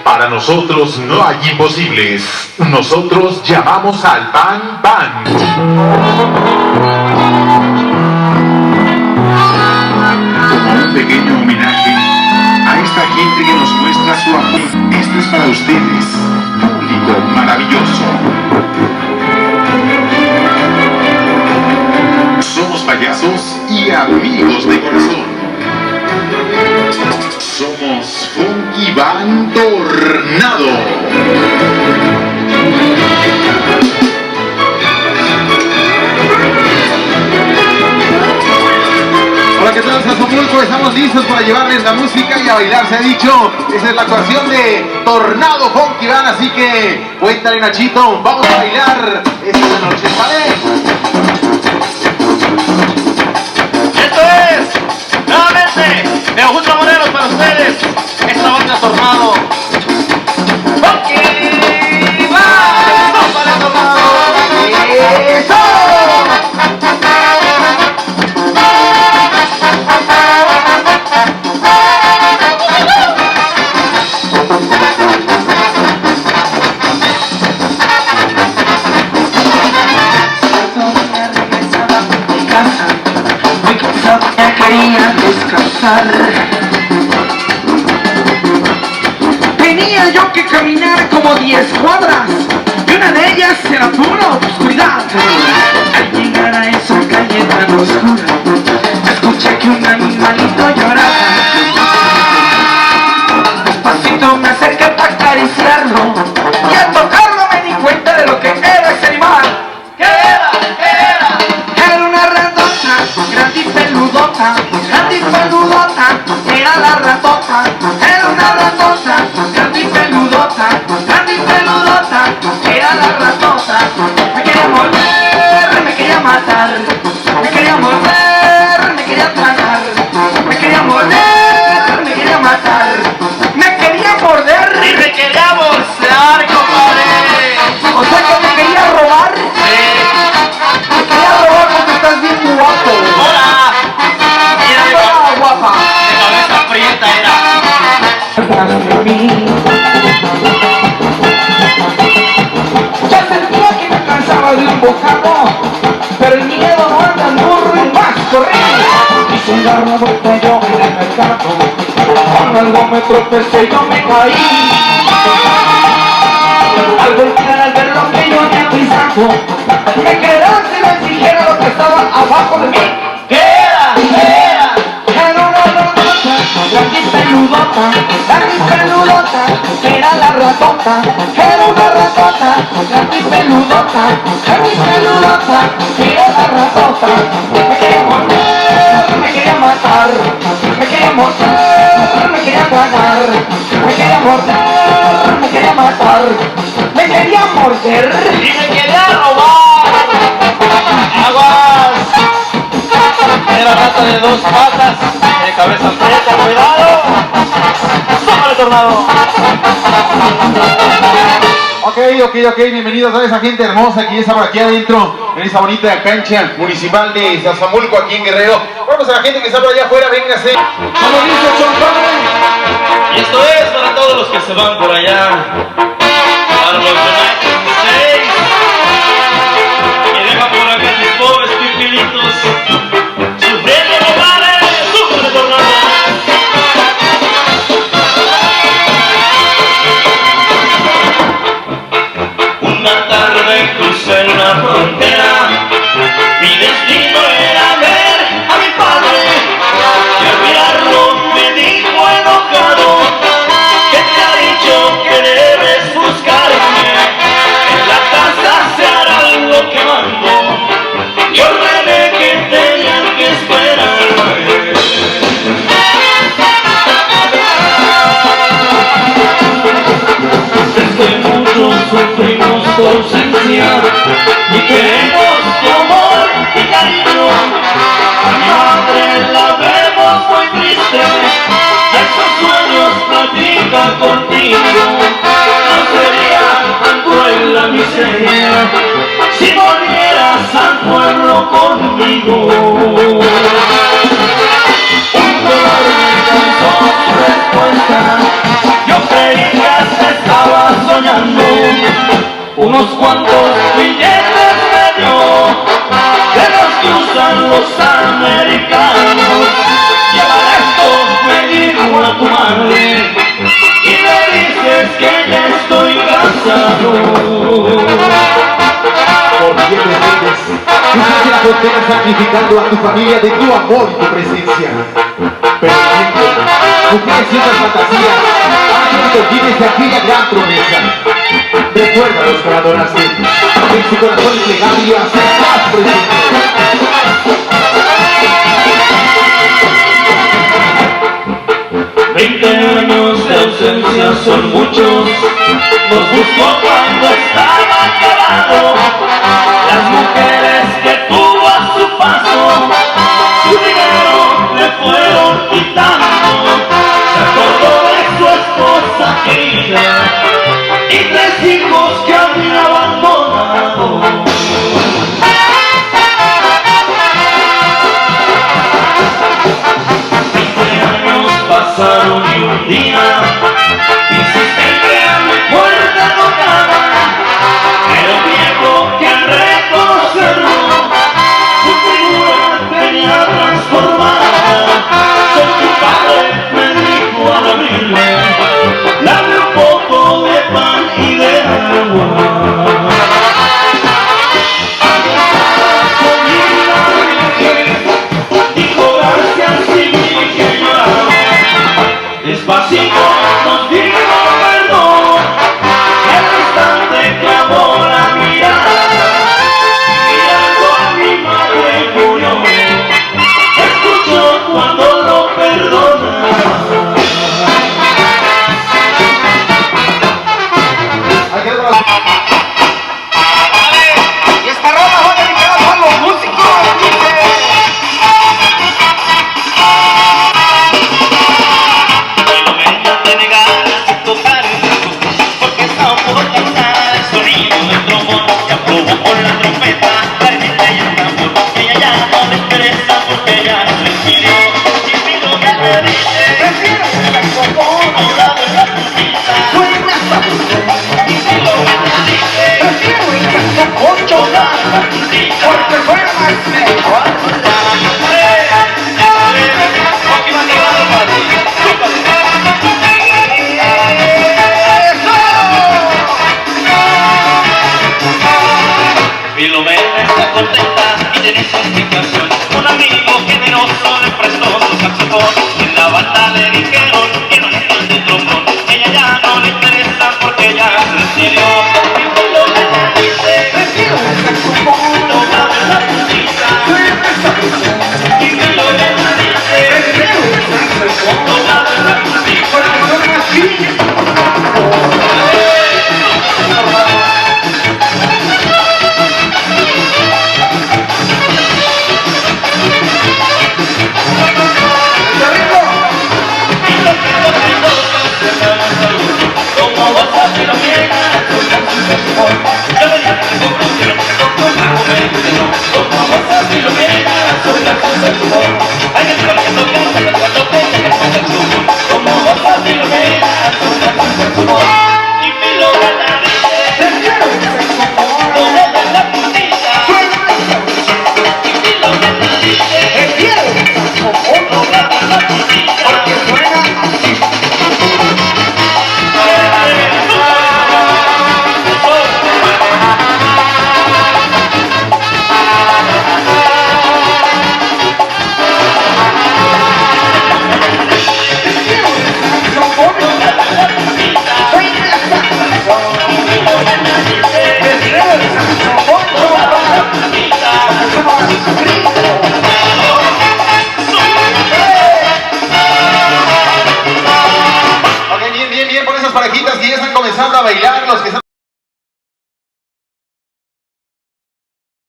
Para nosotros no hay imposibles. Nosotros llamamos al Bang Bang. Como un pequeño homenaje a esta gente que nos muestra su amor. Esto es para ustedes, público maravilloso. Somos payasos y amigos de corazón. Somos Funky Band Tornado. Hola, ¿qué tal, Sazomulco? Estamos listos para llevarles la música y a bailar, se ha dicho. Esa es la actuación de Tornado Funky Band, así que cuéntale, Nachito, vamos a bailar esta noche, ¿vale? Esto es, nuevamente, de Augusto Morelos para ustedes, esta banda Tornado. ¡Funky Band! ¡Vamos para el Tornado! ¡Eso! Quería descansar. Tenía yo que caminar como 10 cuadras y una de ellas era pura oscuridad. Al llegar a esa calle tan oscura, escuché que un animalito lloraba. Despacito me acerqué para acariciarlo y al tocarlo me di cuenta de lo que era ese animal. ¿Qué era? ¿Qué era? Era una ratota, grande y peludota, grande y peludota, era la ratota. Era una ratota, grande y peludota, grande y peludota, era la ratota. Me quería morder, me quería matar, me quería morder, me quería tragar, me quería morder, me quería matar, me quería morder Y me quería bolsear, compadre. o sea que me quería robar. Me quería robar porque estás bien guapo. ¡Hola! Mira de Hola, guapa. cabeza prieta era. Ya sentía que me cansaba de un bocado, pero el miedo no anda en burro y más correr. Y sin dar la vuelta yo en el mercado, con algo me tropecé y yo me caí. Al voltear al ver lo que yo había pisado, me quedé si les dijera lo que estaba abajo de mí. ¿Qué era? ¿Qué era? Era una ratota, grande y peludota, grande y peludota, era la ratota. Era una ratota, grande y peludota, grande y peludota, era la ratota. Me quería morder, me quería matar, me quería morder, me quería ganar, me quería morder, me quería matar, me quería morder. Y me quería robar. ¡Aguas! Era rata de 2 patas, de cabeza prieta, cuidado. ¡Súbale, Tornado! Ok, bienvenidos a esa gente hermosa que ya está por aquí adentro, en esa bonita cancha municipal de Sazomulco, aquí en Guerrero. Vamos a la gente que está por allá afuera, véngase. Como dice Chonfán. Y esto es para todos los que se van por allá. Para los United States. Y deja por acá mis pobres pipilitos. Sufriendo lugares. ¡Súbale, Tornado! Una tarde crucé la frontera. Mi destino era ver a mi padre. Y al mirarlo me dijo enojado que te ha dicho que debes buscarme. En la casa se hará algo que mando. Yo ordené que tenían que esperarme. Desde mucho sufrimos tu ausencia y queremos tu amor y cariño. A mi madre la vemos muy triste, de esos sueños platica contigo. No sería tan cruel la miseria si volvieras al pueblo conmigo. Un dolor me causó tu respuesta, yo creí que hasta notificando a tu familia de tu amor y tu presencia. Pero siempre, mujeres y otras fantasías, antes que olvides de aquella gran promesa. Recuerda a los que la adoraste, en su corazón plegaria estás presente. 20 años de ausencia son muchos, nos buscó cuando estaba acabado. Las mujeres que tuvo a su paso, su dinero le fueron quitando. Se acordó de su esposa querida y 3 hijos que había abandonado. Pasaron y un día hiciste crear mi puerta tocada, pero viejo que al reconocerlo su figura tenía transformada. Soy tu padre, me dijo al abrirme, dame un poco de pan y de agua. Dijo gracias y dije llorar. Despacito nos dijo perdón, y al instante clavó la mirada, mirando a mi madre murió, escuchó cuando lo perdona. Y esta rola va dedicada a todos los músicos. Porque fuera más mejor. Filomena está contenta y tiene su explicación. Un amigo generoso le prestó su saxofón. En la banda le dijeron que no necesitan de trombón. Ella ya no le interesa porque ya se decidió. Y Filomena dice, Prefiero el saxofón. no dame la puntita. Y Filomena dice, Prefiero el saxofón. no dame la puntita. Porque son más chiles. Como vos así lo quieras, yo me digo que no quiero que como vos así lo quieras, soy la cosa de tu voz. Hay que saber que toca, pero cuando pese que toca tu voz. Como vos así lo quieras, soy la cosa de tu voz. Y Filomena dice, Prefiero el saxofón. no me des la puntita. Y Filomena dice, Prefiero el saxofón. no me des la puntita. Porque suena así. Ok, bien, bien, bien por esas parejitas que ya están comenzando a bailar.